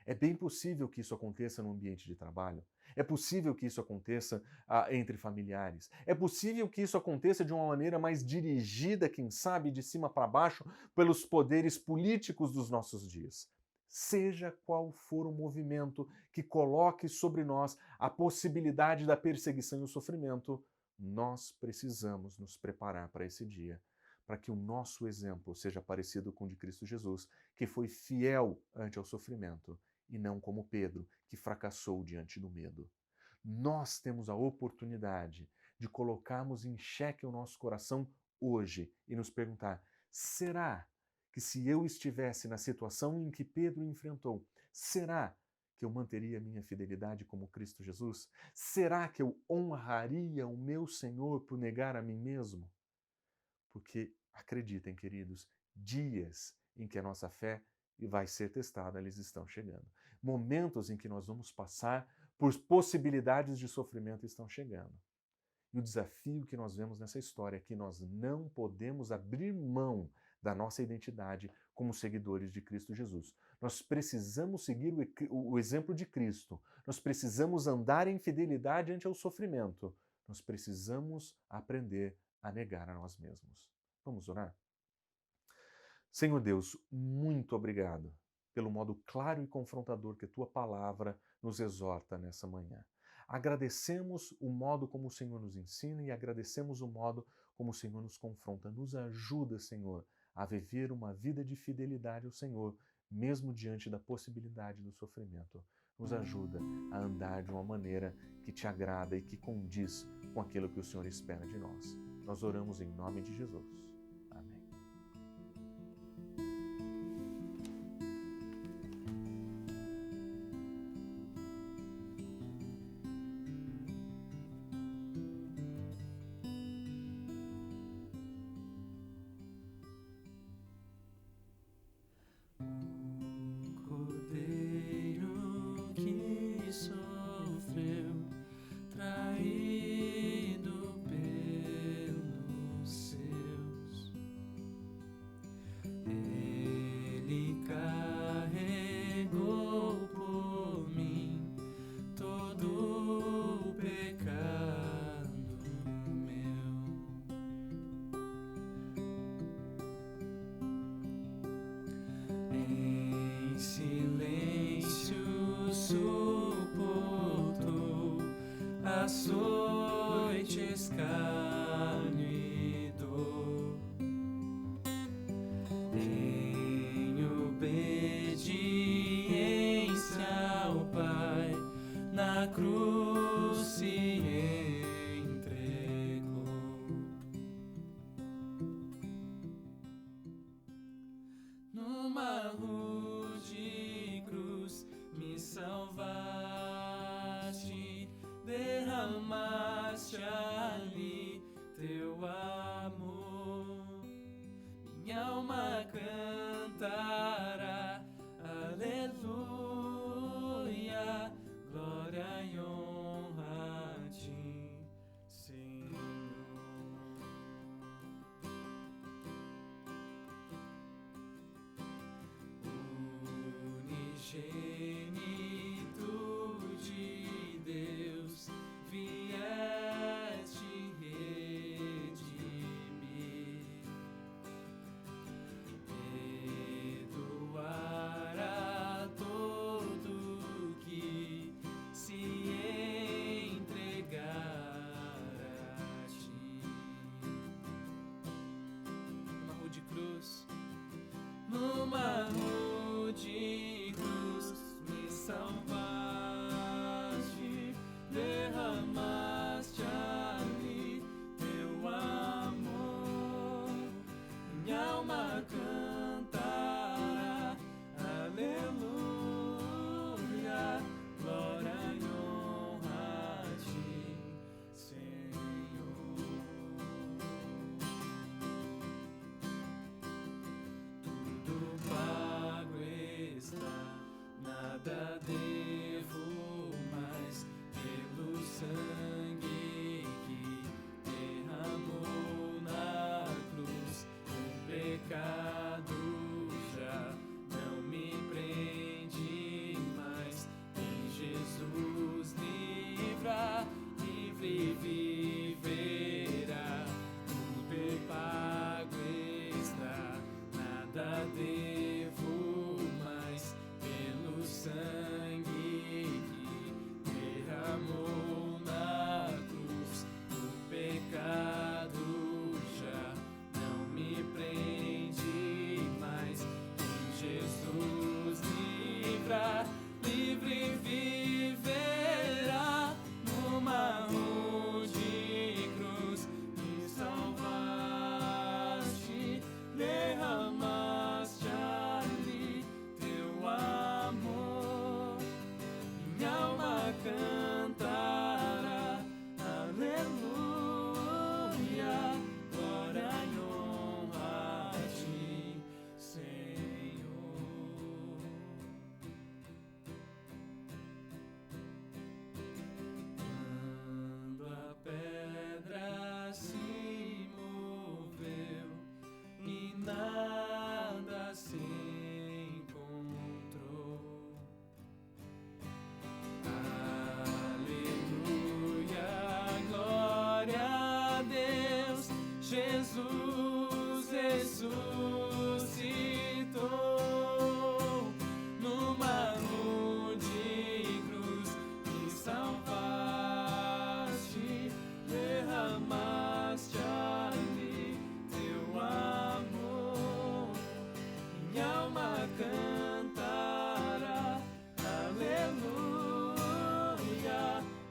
É bem possível que isso aconteça no ambiente de trabalho. É possível que isso aconteça entre familiares. É possível que isso aconteça de uma maneira mais dirigida, quem sabe, de cima para baixo, pelos poderes políticos dos nossos dias. Seja qual for o movimento que coloque sobre nós a possibilidade da perseguição e o sofrimento, nós precisamos nos preparar para esse dia, para que o nosso exemplo seja parecido com o de Cristo Jesus, que foi fiel ante ao sofrimento, e não como Pedro, que fracassou diante do medo. Nós temos a oportunidade de colocarmos em xeque o nosso coração hoje e nos perguntar: será que se eu estivesse na situação em que Pedro enfrentou, será que eu manteria minha fidelidade como Cristo Jesus? Será que eu honraria o meu Senhor por negar a mim mesmo? Porque, acreditem, queridos, dias em que a nossa fé vai ser testada, eles estão chegando. Momentos em que nós vamos passar por possibilidades de sofrimento estão chegando. E o desafio que nós vemos nessa história é que nós não podemos abrir mão da nossa identidade como seguidores de Cristo Jesus. Nós precisamos seguir o exemplo de Cristo. Nós precisamos andar em fidelidade ante o sofrimento. Nós precisamos aprender a negar a nós mesmos. Vamos orar? Senhor Deus, muito obrigado pelo modo claro e confrontador que a Tua palavra nos exorta nessa manhã. Agradecemos o modo como o Senhor nos ensina e agradecemos o modo como o Senhor nos confronta. Nos ajuda, Senhor, a viver uma vida de fidelidade ao Senhor, mesmo diante da possibilidade do sofrimento. Nos ajuda a andar de uma maneira que Te agrada e que condiz com aquilo que o Senhor espera de nós. Nós oramos em nome de Jesus. Amém. Cordeiro que sofreu, traído. cruz se entregou. Numa rude cruz me salvaste, derramaste ali teu amor. Minha alma cantará, aleluia, glória e honra a ti, Senhor. Unigênito de Deus, vieste redimir, perdoar a todo que se entregar a ti. Numa rude cruz, numa rude cruz me salvaste, derramaste ali teu amor. Minha alma cantará, aleluia, glória e honra a ti, Senhor. Tudo pago está, nada devo mais, pelo sangue que derramou na cruz. O pecado já não me prende mais, em Jesus livra, livre viverá. Tudo pago está, nada devo mais, pelo sangue que derramou na cruz. O pecado já não me prende mais, em Jesus livra, livre viverá. Numa rude cruz me salvaste, derramaste ali teu amor. Minha alma cantará, aleluia, glória e honra a ti, Senhor. Quando a pedra se moveu e nada se encontrou, aleluia, glória a Deus, Jesus ressuscitou. Numa rude cruz me salvaste, derramaste ali teu amor. Minha alma cantará, aleluia,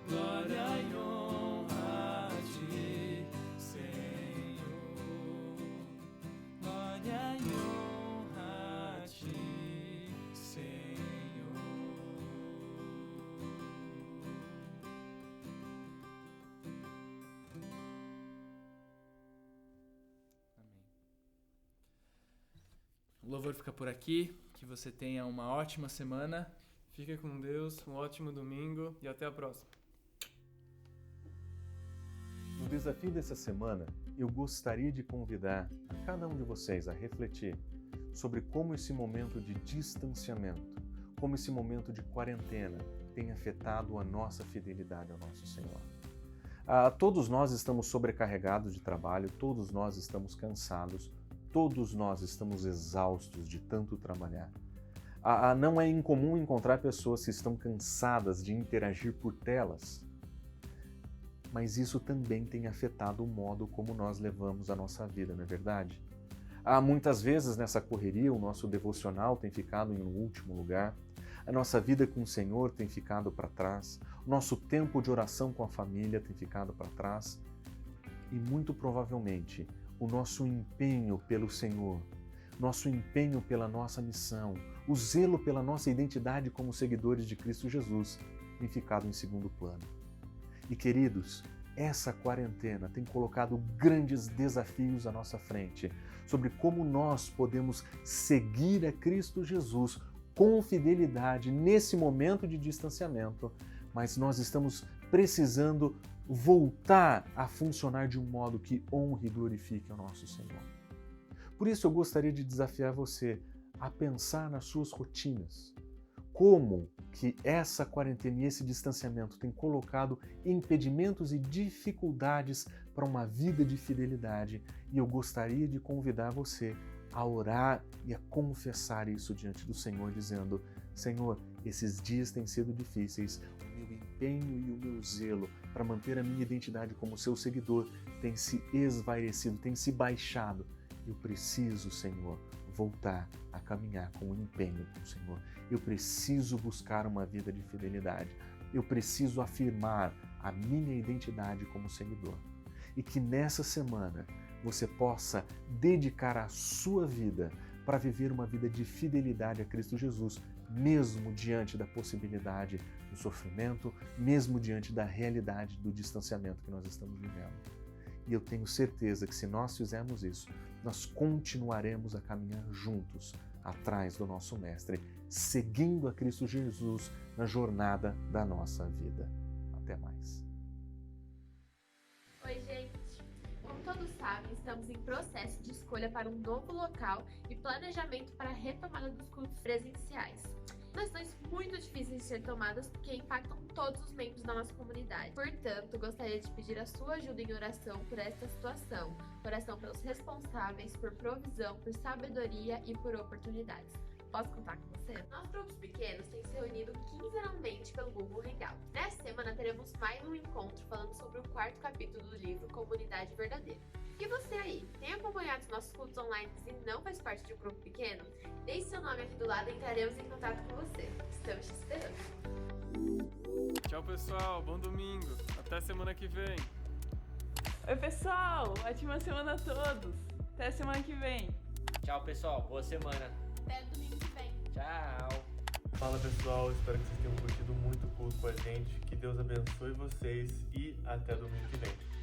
glória e honra a ti, Senhor. Glória e honra a ti, Senhor. Amém. O louvor fica por aqui. Que você tenha uma ótima semana. Fique com Deus, um ótimo domingo e até a próxima. No desafio dessa semana, eu gostaria de convidar a cada um de vocês a refletir sobre como esse momento de distanciamento, como esse momento de quarentena tem afetado a nossa fidelidade ao nosso Senhor. Todos nós estamos sobrecarregados de trabalho, todos nós estamos cansados, todos nós estamos exaustos de tanto trabalhar. Não é incomum encontrar pessoas que estão cansadas de interagir por telas, mas isso também tem afetado o modo como nós levamos a nossa vida, não é verdade? Muitas vezes nessa correria o nosso devocional tem ficado em um último lugar, a nossa vida com o Senhor tem ficado para trás, o nosso tempo de oração com a família tem ficado para trás e muito provavelmente o nosso empenho pelo Senhor, nosso empenho pela nossa missão, o zelo pela nossa identidade como seguidores de Cristo Jesus tem ficado em segundo plano. E queridos, essa quarentena tem colocado grandes desafios à nossa frente sobre como nós podemos seguir a Cristo Jesus com fidelidade nesse momento de distanciamento, mas nós estamos precisando voltar a funcionar de um modo que honre e glorifique ao nosso Senhor. Por isso eu gostaria de desafiar você a pensar nas suas rotinas. Como que essa quarentena e esse distanciamento tem colocado impedimentos e dificuldades para uma vida de fidelidade. E eu gostaria de convidar você a orar e a confessar isso diante do Senhor, dizendo: Senhor, esses dias têm sido difíceis, o meu empenho e o meu zelo para manter a minha identidade como seu seguidor tem se esvairecido, tem se baixado. Eu preciso, Senhor, voltar a caminhar com empenho com o Senhor. Eu preciso buscar uma vida de fidelidade. Eu preciso afirmar a minha identidade como seguidor. E que nessa semana você possa dedicar a sua vida para viver uma vida de fidelidade a Cristo Jesus, mesmo diante da possibilidade do sofrimento, mesmo diante da realidade do distanciamento que nós estamos vivendo. E eu tenho certeza que se nós fizermos isso, nós continuaremos a caminhar juntos atrás do nosso Mestre, seguindo a Cristo Jesus na jornada da nossa vida. Até mais. Oi, gente! Como todos sabem, estamos em processo de escolha para um novo local e planejamento para a retomada dos cultos presenciais. Decisões muito difíceis de ser tomadas porque impactam todos os membros da nossa comunidade. Portanto, gostaria de pedir a sua ajuda em oração por esta situação. Oração pelos responsáveis, por provisão, por sabedoria e por oportunidades. Posso contar com você? Nossos grupos pequenos têm se reunido quinzenalmente pelo Google Hangout. Nesta semana teremos mais um encontro falando sobre o 4º capítulo do livro Comunidade Verdadeira. E você aí, tem acompanhado os nossos cultos online e não faz parte de um grupo pequeno? Deixe seu nome aqui do lado e entraremos em contato com você. Estamos te esperando. Tchau, pessoal. Bom domingo. Até semana que vem. Oi, pessoal. Ótima semana a todos. Até semana que vem. Tchau, pessoal. Boa semana. Até domingo que vem. Tchau. Fala, pessoal. Espero que vocês tenham curtido muito o culto com a gente. Que Deus abençoe vocês e até domingo que vem.